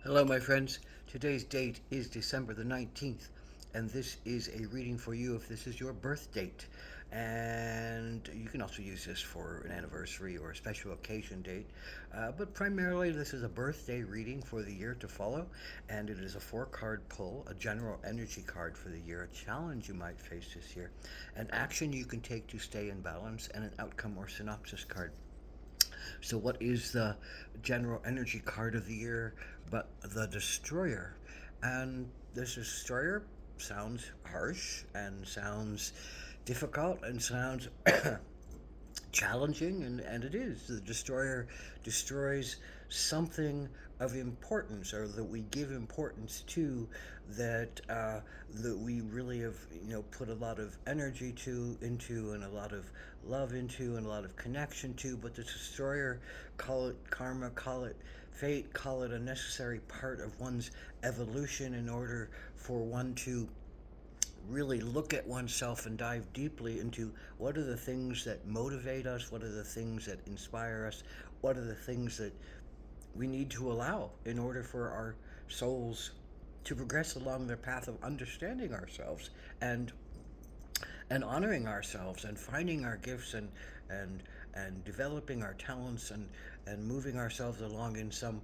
Hello, my friends. Today's date is December the 19th, and this is a reading for you if this is your birth date. And you can also use this for an anniversary or a special occasion date. But primarily, this is a birthday reading for the year to follow, and it is a four-card pull, a general energy card for the year, a challenge you might face this year, an action you can take to stay in balance, and an outcome or synopsis card. So, what is the general energy card of the year but the Destroyer? And this Destroyer sounds harsh and sounds difficult and sounds challenging, and it is. The Destroyer destroys something of importance, or that we give importance to, that we really have put a lot of energy to into, and a lot of love into, and a lot of connection to. But the Destroyer, call it karma, call it fate, call it a necessary part of one's evolution in order for one to really look at oneself and dive deeply into what are the things that motivate us, what are the things that inspire us, what are the things that we need to allow in order for our souls to progress along their path of understanding ourselves and honoring ourselves and finding our gifts and and developing our talents and moving ourselves along in some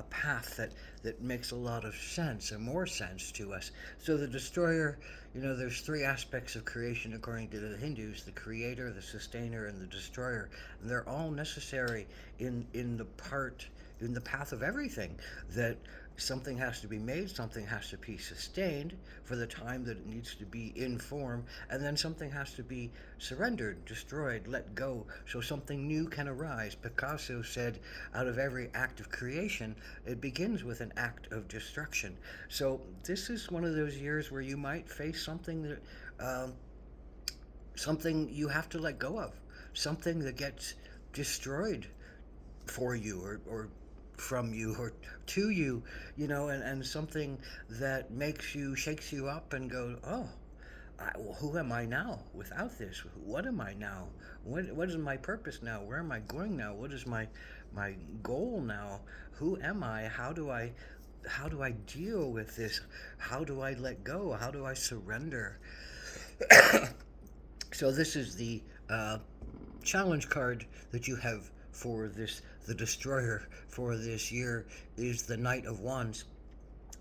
path that makes a lot of sense and more sense to us. So the destroyer, there's three aspects of creation according to the Hindus: the creator, the sustainer, and the destroyer. And they're all necessary in the path of everything. That something has to be made, something has to be sustained for the time that it needs to be in form, and then something has to be surrendered, destroyed, let go, so something new can arise. Picasso said, out of every act of creation, it begins with an act of destruction. So this is one of those years where you might face something that something you have to let go of, something that gets destroyed for you, or from you, or to you, and something that shakes you up and go, oh, well, who am I now without this? What am I now? What is my purpose now? Where am I going now? What is my goal now? Who am I? How do I deal with this? How do I let go? How do I surrender? So this is the challenge card that you have for this. The destroyer for this year is the Knight of Wands.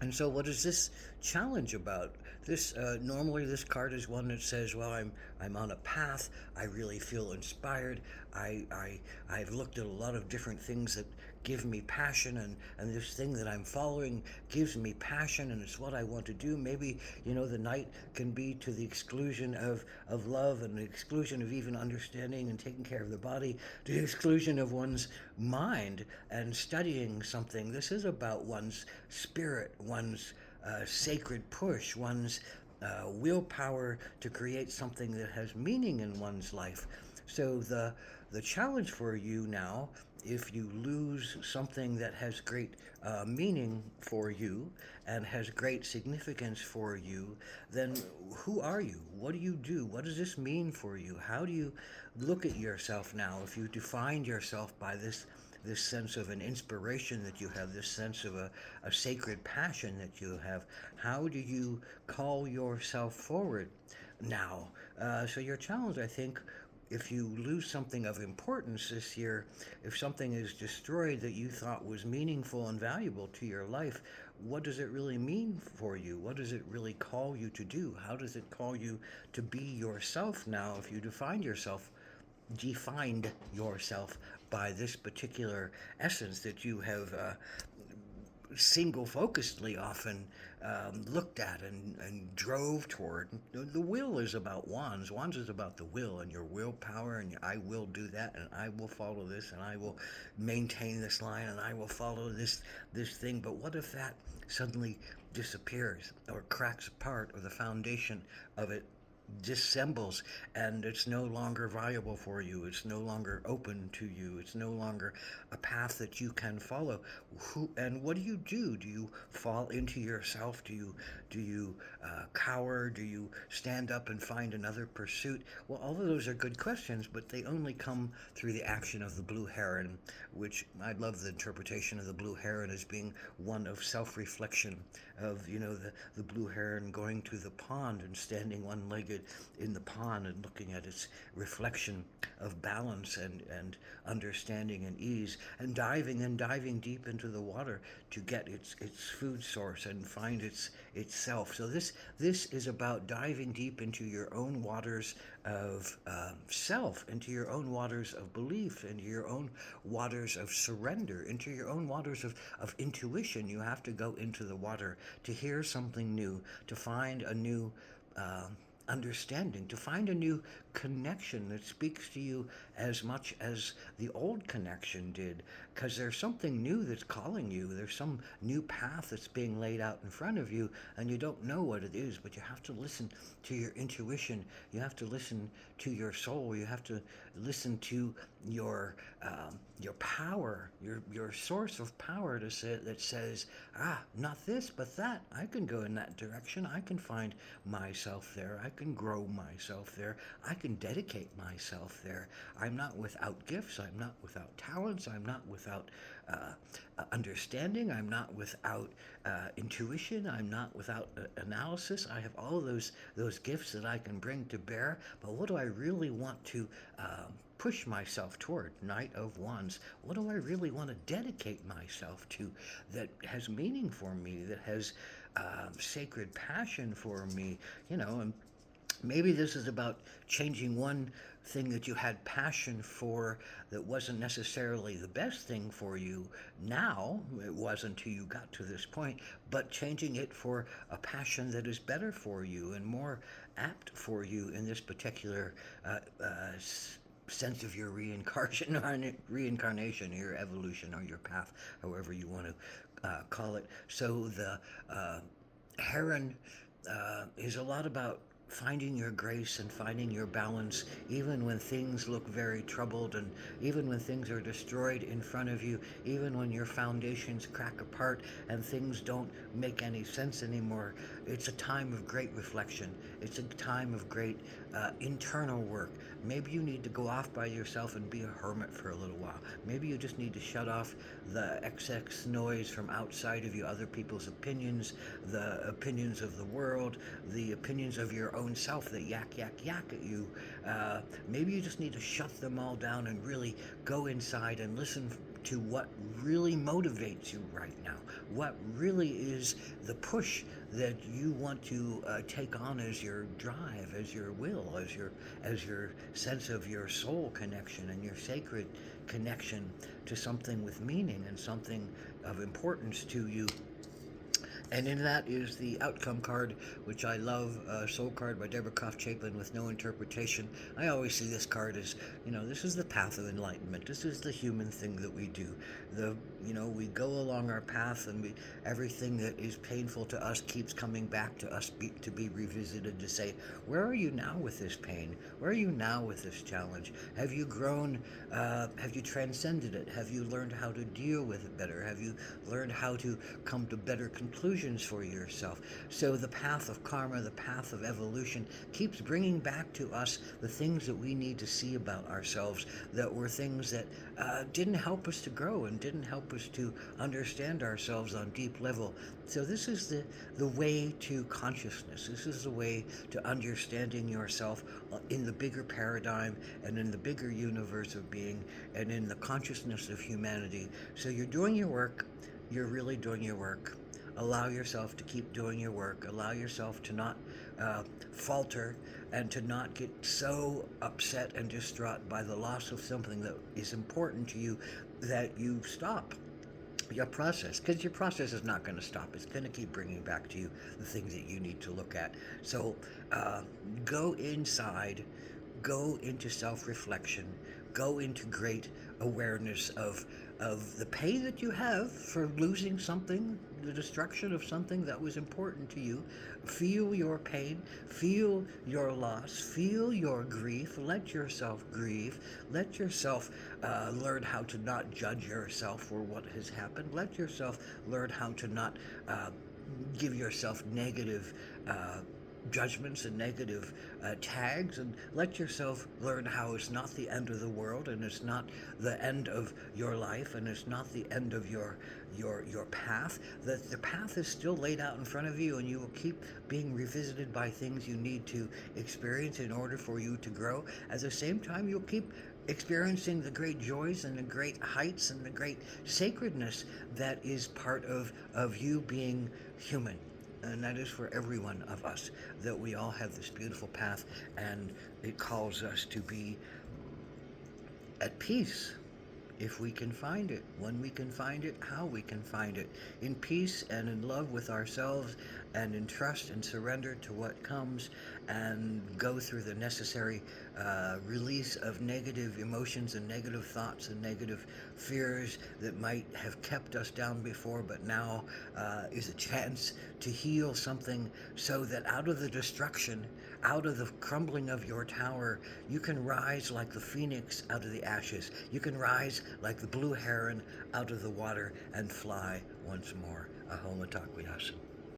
And so, what is this challenge about? This normally this card is one that says, "Well, I'm on a path. I really feel inspired. I've looked at a lot of different things that give me passion, and this thing that I'm following gives me passion, and it's what I want to do." Maybe the night can be to the exclusion of love, and the exclusion of even understanding and taking care of the body, to the exclusion of one's mind and studying something. This is about one's spirit, one's sacred push, one's willpower to create something that has meaning in one's life. So the challenge for you now, if you lose something that has great meaning for you and has great significance for you, then who are you? What do you do? What does this mean for you? How do you look at yourself now? If you defined yourself by this sense of an inspiration that you have, this sense of a sacred passion that you have, how do you call yourself forward now? So your challenge, I think, if you lose something of importance this year, if something is destroyed that you thought was meaningful and valuable to your life, what does it really mean for you? What does it really call you to do? How does it call you to be yourself now if you defined yourself by this particular essence that you have single focusedly often looked at and drove toward? The will is about wands. Wands is about the will and your willpower, and I will do that, and I will follow this, and I will maintain this line, and I will follow this thing. But what if that suddenly disappears or cracks apart, or the foundation of it dissembles, and it's no longer viable for you. It's no longer open to you. It's no longer a path that you can follow. Who and what do you do? Do you fall into yourself? Do you cower? Do you stand up and find another pursuit? Well, all of those are good questions, but they only come through the action of the blue heron, which I love the interpretation of the blue heron as being one of self-reflection, of the blue heron going to the pond and standing one-legged in the pond and looking at its reflection of balance and understanding and ease, and diving deep into the water to get its food source and find itself. So this is about diving deep into your own waters of self, into your own waters of belief, into your own waters of surrender, into your own waters of intuition. You have to go into the water to hear something new, to find a new uh, understanding, to find a new connection that speaks to you as much as the old connection did, because there's something new that's calling you. There's some new path that's being laid out in front of you, and you don't know what it is, but you have to listen to your intuition. You have to listen to your soul. You have to listen to your power, your source of power to say, that says, not this, but that. I can go in that direction. I can find myself there. I can grow myself there. I can dedicate myself there. I'm not without gifts. I'm not without talents. I'm not without understanding. I'm not without intuition. I'm not without analysis. I have all of those gifts that I can bring to bear. But what do I really want to push myself toward? Knight of Wands. What do I really want to dedicate myself to that has meaning for me, that has sacred passion for me? And maybe this is about changing one thing that you had passion for that wasn't necessarily the best thing for you now. It wasn't until you got to this point, but changing it for a passion that is better for you and more apt for you in this particular sense of your reincarnation, your evolution, or your path, however you want to call it. So the heron is a lot about finding your grace and finding your balance, even when things look very troubled, and even when things are destroyed in front of you, even when your foundations crack apart and things don't make any sense anymore. It's a time of great reflection. It's a time of great internal work. Maybe you need to go off by yourself and be a hermit for a little while. Maybe you just need to shut off the XX noise from outside of you, other people's opinions, the opinions of the world, the opinions of your own self that yak at you. Maybe you just need to shut them all down and really go inside and listen to what really motivates you right now, what really is the push that you want to take on as your drive, as your will, as your sense of your soul connection and your sacred connection to something with meaning and something of importance to you. And in that is the outcome card, which I love, Soul card by Deborah Croft Chapin with no interpretation. I always see this card as, this is the path of enlightenment. This is the human thing that we do. We go along our path, and everything that is painful to us keeps coming back to us to be revisited, to say, where are you now with this pain? Where are you now with this challenge? Have you grown? Have you transcended it? Have you learned how to deal with it better? Have you learned how to come to better conclusions for yourself? So the path of karma, the path of evolution, keeps bringing back to us the things that we need to see about ourselves, that were things that didn't help us to grow and didn't help us to understand ourselves on deep level. So this is the way to consciousness. This is the way to understanding yourself in the bigger paradigm and in the bigger universe of being and in the consciousness of humanity. So you're doing your work. You're really doing your work. Allow yourself to keep doing your work. Allow yourself to not falter and to not get so upset and distraught by the loss of something that is important to you that you stop your process, because your process is not going to stop. It's going to keep bringing back to you the things that you need to look at. So go inside, go into self-reflection, go into great awareness of the pain that you have for losing something, the destruction of something that was important to you. Feel your pain, feel your loss, feel your grief. Let yourself grieve. Let yourself learn how to not judge yourself for what has happened. Let yourself learn how to not give yourself negative judgments and negative tags, and let yourself learn how it's not the end of the world, and it's not the end of your life, and it's not the end of your path. That the path is still laid out in front of you, and you will keep being revisited by things you need to experience in order for you to grow. At the same time, you'll keep experiencing the great joys and the great heights and the great sacredness that is part of you being human. And that is for every one of us, that we all have this beautiful path, and it calls us to be at peace if we can find it, when we can find it, how we can find it, in peace and in love with ourselves, and in trust and surrender to what comes, and go through the necessary release of negative emotions and negative thoughts and negative fears that might have kept us down before, but now is a chance to heal something, so that out of the destruction, out of the crumbling of your tower, you can rise like the phoenix out of the ashes. You can rise like the blue heron out of the water and fly once more. Aho Mitakuye Oyasin.